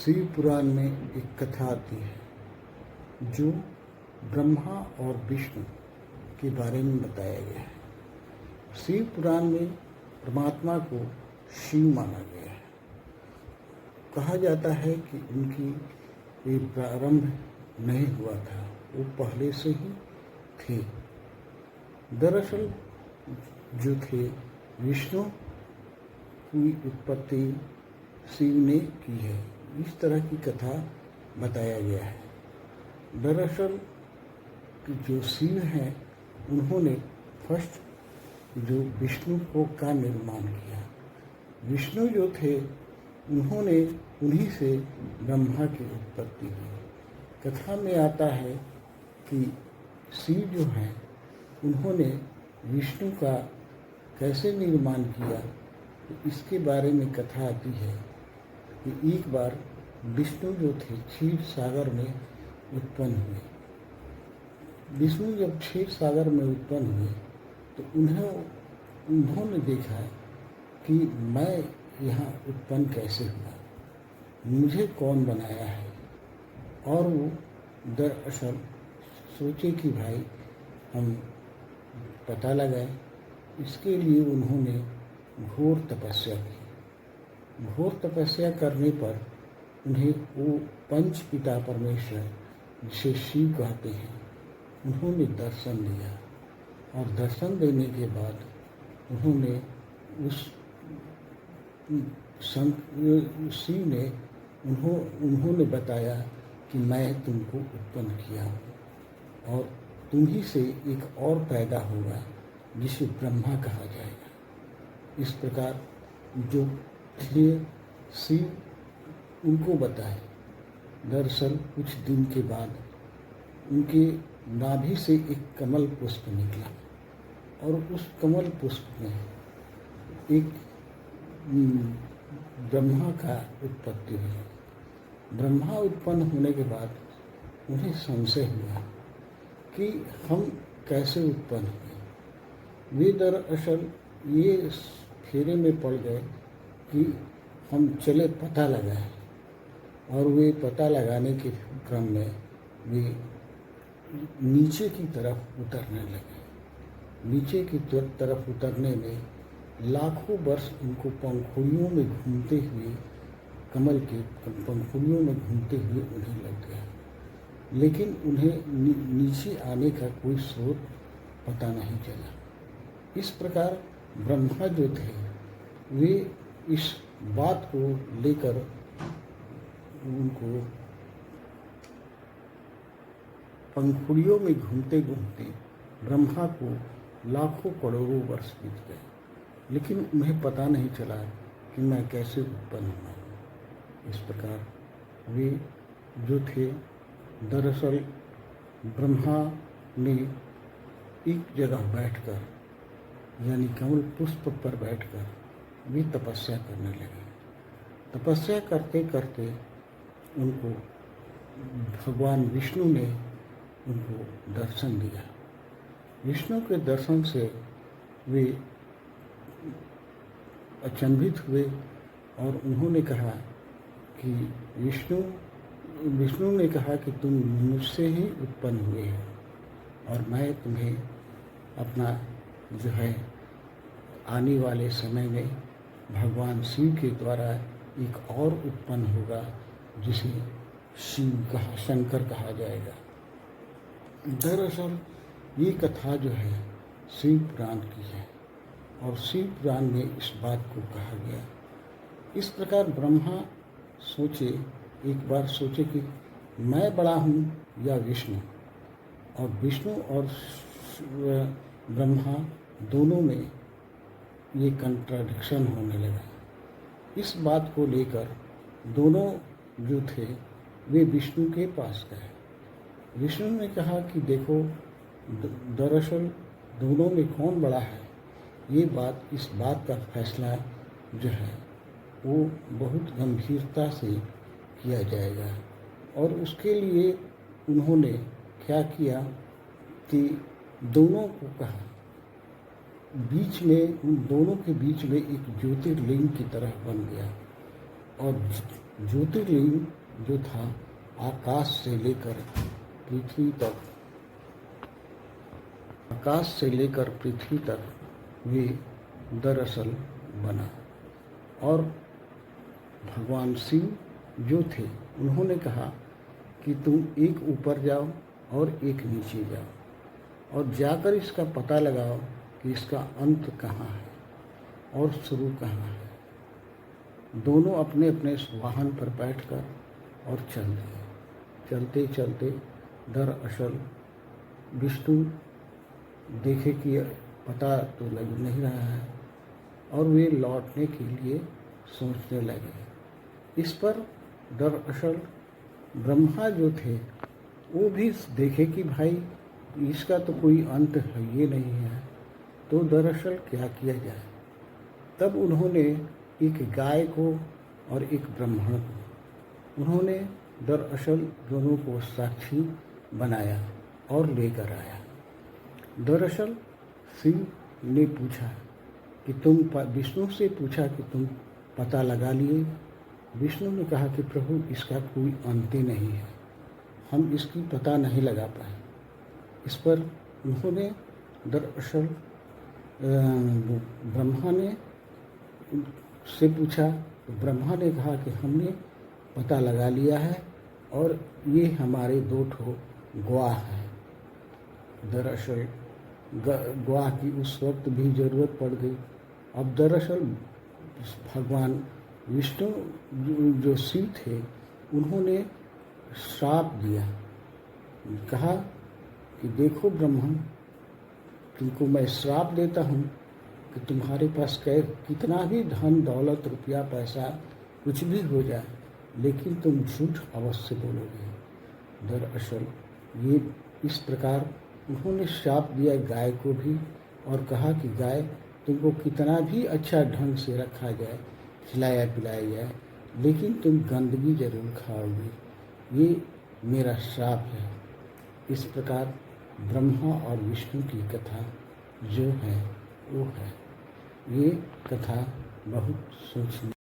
शिव पुराण में एक कथा आती है जो ब्रह्मा और विष्णु के बारे में बताया गया है। शिव पुराण में परमात्मा को शिव माना गया है। कहा जाता है कि उनकी ये प्रारंभ नहीं हुआ था, वो पहले से ही थे। दरअसल जो थे विष्णु की उत्पत्ति शिव ने की है, इस तरह की कथा बताया गया है। दरअसल जो शिव हैं उन्होंने फर्स्ट जो विष्णु को का निर्माण किया। विष्णु जो थे उन्होंने उन्हीं से ब्रह्मा की उत्पत्ति की। कथा में आता है कि शिव जो हैं उन्होंने विष्णु का कैसे निर्माण किया, तो इसके बारे में कथा आती है कि एक बार विष्णु जो थे क्षीर सागर में उत्पन्न हुए। विष्णु जब क्षीर सागर में उत्पन्न हुए तो उन्होंने देखा कि मैं यहाँ उत्पन्न कैसे हुआ, मुझे कौन बनाया है। और वो दरअसल सोचे कि भाई हम पता लगाए। इसके लिए उन्होंने घोर तपस्या की। घोर तपस्या करने पर उन्हें वो पंच पिता परमेश्वर जिसे शिव कहते हैं उन्होंने दर्शन दिया। और दर्शन देने के बाद उन्होंने शिव ने उन्होंने बताया कि मैं तुमको उत्पन्न किया हूँ और तुम ही से एक और पैदा होगा जिसे ब्रह्मा कहा जाएगा। इस प्रकार जो थे शिव उनको बताए। दरअसल कुछ दिन के बाद उनके नाभि से एक कमल पुष्प निकला और उस कमल पुष्प में एक ब्रह्मा का उत्पत्ति हुई। ब्रह्मा उत्पन्न होने के बाद उन्हें संशय हुआ कि हम कैसे उत्पन्न हुए। वे दरअसल ये फेरे में पड़ गए कि हम चले पता लगाए। और वे पता लगाने के क्रम में वे नीचे की तरफ उतरने लगे। नीचे की तरफ उतरने में लाखों वर्ष उनको पंखुड़ियों में घूमते हुए, कमल के पंखुड़ियों में घूमते हुए उन्हें लग गया। लेकिन उन्हें नीचे आने का कोई स्रोत पता नहीं चला। इस प्रकार ब्रह्मा जो थे वे इस बात को लेकर उनको पंखुड़ियों में घूमते घूमते ब्रह्मा को लाखों करोड़ों वर्ष बीत गए, लेकिन उन्हें पता नहीं चला कि मैं कैसे उत्पन्न हुआ हूँ। इस प्रकार वे जो थे दरअसल ब्रह्मा ने एक जगह बैठकर यानी कमल पुष्प पर बैठकर वे तपस्या करने लगे। तपस्या करते करते उनको भगवान विष्णु ने उनको दर्शन दिया। विष्णु के दर्शन से वे अचंभित हुए और उन्होंने कहा कि विष्णु ने कहा कि तुम मुझसे ही उत्पन्न हुए हो और मैं तुम्हें अपना जो है आने वाले समय में भगवान शिव के द्वारा एक और उत्पन्न होगा जिसे शंकर कहा जाएगा। दरअसल ये कथा जो है शिव पुराण की है और शिव पुराण में इस बात को कहा गया। इस प्रकार ब्रह्मा एक बार सोचे कि मैं बड़ा हूँ या विष्णु, और विष्णु और ब्रह्मा दोनों में ये कंट्राडिक्शन होने लगा। इस बात को लेकर दोनों जो थे वे विष्णु के पास गए। विष्णु ने कहा कि देखो दरअसल दोनों में कौन बड़ा है, इस बात का फैसला जो है वो बहुत गंभीरता से किया जाएगा। और उसके लिए उन्होंने क्या किया कि दोनों को कहा, बीच में उन दोनों के बीच में एक ज्योतिर्लिंग की तरह बन गया और ज्योतिर्लिंग जो था आकाश से लेकर पृथ्वी तक, आकाश से लेकर पृथ्वी तक वे दरअसल बना। और भगवान शिव जो थे उन्होंने कहा कि तुम एक ऊपर जाओ और एक नीचे जाओ और जाकर इसका पता लगाओ कि इसका अंत कहाँ है और शुरू कहाँ है। दोनों अपने अपने वाहन पर बैठकर और चल दिए। चलते चलते दरअसल विष्णु देखे कि पता तो लग नहीं रहा है और वे लौटने के लिए सोचने लगे। इस पर दरअसल ब्रह्मा जो थे वो भी देखे कि भाई इसका तो कोई अंत है ये नहीं है, तो दरअसल क्या किया जाए। तब उन्होंने एक गाय को और एक ब्राह्मण को उन्होंने दरअसल दोनों को साक्षी बनाया और लेकर आया। दरअसल शिव ने पूछा कि तुम विष्णु से पूछा कि तुम पता लगा लिए। विष्णु ने कहा कि प्रभु इसका कोई अंत ही नहीं है, हम इसकी पता नहीं लगा पाए। इस पर उन्होंने दरअसल ब्रह्मा ने से पूछा तो ब्रह्मा ने कहा कि हमने पता लगा लिया है और ये हमारे 2 ठो गवाह हैं। दरअसल गवाह की उस वक्त भी ज़रूरत पड़ गई। अब दरअसल भगवान विष्णु जो शिव थे उन्होंने श्राप दिया, कहा कि देखो ब्रह्मा, तुमको मैं श्राप देता हूँ कि तुम्हारे पास कितना भी धन दौलत रुपया पैसा कुछ भी हो जाए, लेकिन तुम झूठ अवश्य बोलोगे। दरअसल ये इस प्रकार उन्होंने श्राप दिया गाय को भी और कहा कि गाय, तुमको कितना भी अच्छा ढंग से रखा जाए, खिलाया पिलाया जाए, लेकिन तुम गंदगी जरूर खाओगे, ये मेरा श्राप है। इस प्रकार ब्रह्मा और विष्णु की कथा जो है वो है। ये कथा बहुत सोचने